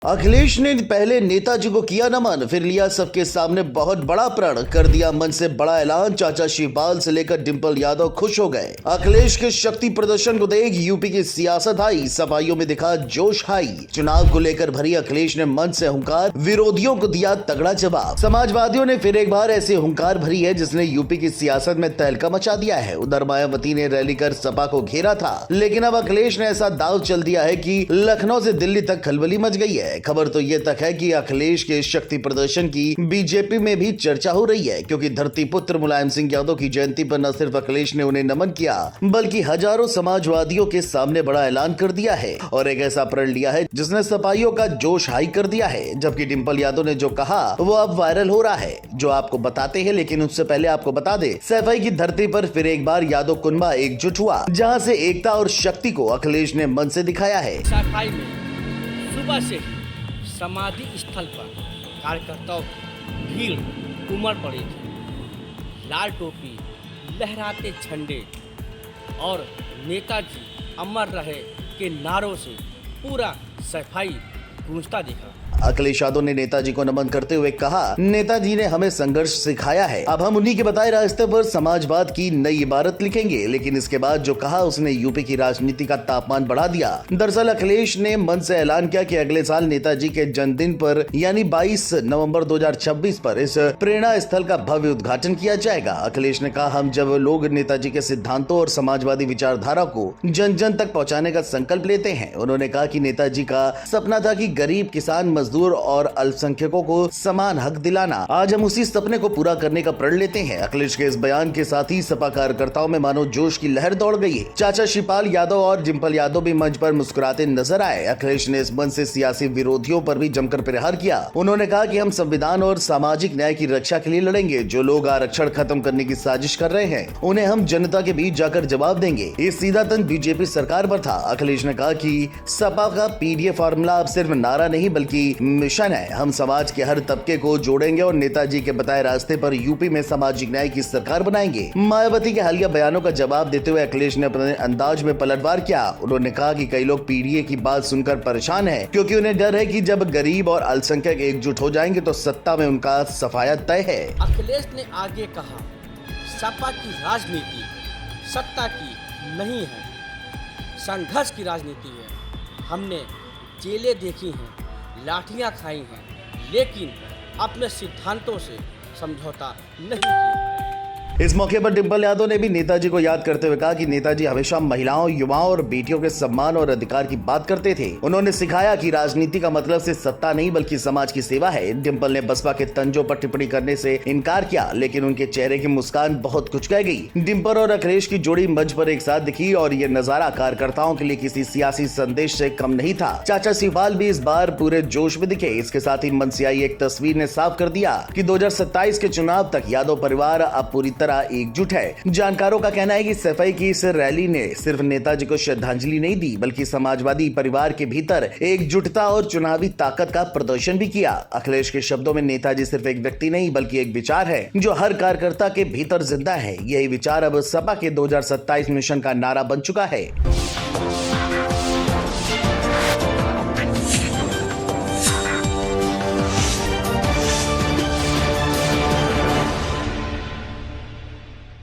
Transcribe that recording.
अखिलेश ने पहले नेताजी को किया नमन, फिर लिया सबके सामने बहुत बड़ा प्रण, कर दिया मन से बड़ा ऐलान। चाचा शिवपाल से लेकर डिंपल यादव खुश हो गए। अखिलेश के शक्ति प्रदर्शन को देख यूपी की सियासत आई, सफाइयों में दिखा जोश हाई। चुनाव को लेकर भरी अखिलेश ने मन से हुंकार, विरोधियों को दिया तगड़ा जवाब। समाजवादियों ने फिर एक बार ऐसी हुंकार भरी है जिसने यूपी की सियासत में तहलका मचा दिया है। उधर मायावती ने रैली कर सपा को घेरा था, लेकिन अब अखिलेश ने ऐसा दाव चल दिया है कि लखनऊ से दिल्ली तक खलबली मच गई है। खबर तो ये तक है कि अखिलेश के शक्ति प्रदर्शन की बीजेपी में भी चर्चा हो रही है, क्योंकि धरती पुत्र मुलायम सिंह यादव की जयंती पर न सिर्फ अखिलेश ने उन्हें नमन किया, बल्कि हजारों समाजवादियों के सामने बड़ा ऐलान कर दिया है और एक ऐसा प्रण लिया है जिसने सपाइयों का जोश हाई कर दिया है। जबकि डिंपल यादव ने जो कहा वो अब वायरल हो रहा है, जो आपको बताते हैं। लेकिन उससे पहले आपको बता दे, सफाई की धरती पर फिर एक बार यादव कुनबा एकजुट हुआ, जहाँ से एकता और शक्ति को अखिलेश ने मन से दिखाया है। सफाई में सुबह से समाधि स्थल पर कार्यकर्ताओं की भीड़ उमड़ पड़ी थी। लाल टोपी, लहराते झंडे और नेताजी अमर रहे के नारों से पूरा सफाई गूंजता दिखा। अखिलेश यादव ने नेताजी को नमन करते हुए कहा, नेताजी ने हमें संघर्ष सिखाया है, अब हम उन्हीं के बताए रास्ते पर समाजवाद की नई इबारत लिखेंगे। लेकिन इसके बाद जो कहा उसने यूपी की राजनीति का तापमान बढ़ा दिया। दरअसल अखिलेश ने मन से ऐलान किया कि अगले साल नेताजी के जन्मदिन पर यानी 22 नवंबर 2026 पर इस प्रेरणा स्थल का भव्य उद्घाटन किया जाएगा। अखिलेश ने कहा, हम जब लोग नेताजी के सिद्धांतों और समाजवादी विचारधारा को जन जन तक पहुँचाने का संकल्प लेते हैं। उन्होंने कहा कि नेताजी का सपना था कि गरीब, किसान, मजदूर और अल्पसंख्यकों को समान हक दिलाना। आज हम उसी सपने को पूरा करने का प्रण लेते हैं। अखिलेश के इस बयान के साथ ही सपा कार्यकर्ताओं में मानो जोश की लहर दौड़ गई है। चाचा शिवपाल यादव और डिंपल यादव भी मंच पर मुस्कुराते नजर आए। अखिलेश ने इस मंच से सियासी विरोधियों पर भी जमकर प्रहार किया। उन्होंने कहा कि हम संविधान और सामाजिक न्याय की रक्षा के लिए लड़ेंगे। जो लोग आरक्षण खत्म करने की साजिश कर रहे हैं उन्हें हम जनता के बीच जाकर जवाब देंगे। ये सीधा तंज बीजेपी सरकार पर था। अखिलेश ने कहा कि सपा का पीडीए फार्मूला अब सिर्फ नारा नहीं बल्कि मिशन है। हम समाज के हर तबके को जोड़ेंगे और नेताजी के बताए रास्ते पर यूपी में सामाजिक न्याय की सरकार बनाएंगे। मायावती के हालिया बयानों का जवाब देते हुए अखिलेश ने अपने अंदाज में पलटवार किया। उन्होंने कहा कि कई लोग पीडीए की बात सुनकर परेशान हैं, क्योंकि उन्हें डर है कि जब गरीब और अल्पसंख्यक एकजुट हो जाएंगे तो सत्ता में उनका सफाया तय है। अखिलेश ने आगे कहा, सपा की राजनीति सत्ता की नहीं है, संघर्ष की राजनीति है। हमने जेलें देखी हैं, लाठियां खाई हैं, लेकिन अपने सिद्धांतों से समझौता नहीं किया। इस मौके पर डिंपल यादव ने भी नेताजी को याद करते हुए कहा कि नेताजी हमेशा महिलाओं, युवाओं और बेटियों के सम्मान और अधिकार की बात करते थे। उन्होंने सिखाया कि राजनीति का मतलब सिर्फ सत्ता नहीं बल्कि समाज की सेवा है। डिंपल ने बसपा के तंजों पर टिप्पणी करने से इनकार किया, लेकिन उनके चेहरे की मुस्कान बहुत कुछ कह गई। डिंपल और अखिलेश की जोड़ी मंच पर एक साथ दिखी और ये नजारा कार्यकर्ताओं के लिए किसी सियासी संदेश से कम नहीं था। चाचा शिवपाल भी इस बार पूरे जोश में दिखे। इसके साथ ही मन से आई एक तस्वीर ने साफ कर दिया कि 2027 के चुनाव तक यादव परिवार अब पूरी तरह एकजुट है। जानकारों का कहना है कि सफाई की इस रैली ने सिर्फ नेताजी को श्रद्धांजलि नहीं दी, बल्कि समाजवादी परिवार के भीतर एकजुटता और चुनावी ताकत का प्रदर्शन भी किया। अखिलेश के शब्दों में नेताजी सिर्फ एक व्यक्ति नहीं बल्कि एक विचार है जो हर कार्यकर्ता के भीतर जिंदा है। यही विचार अब सपा के 2027 मिशन का नारा बन चुका है।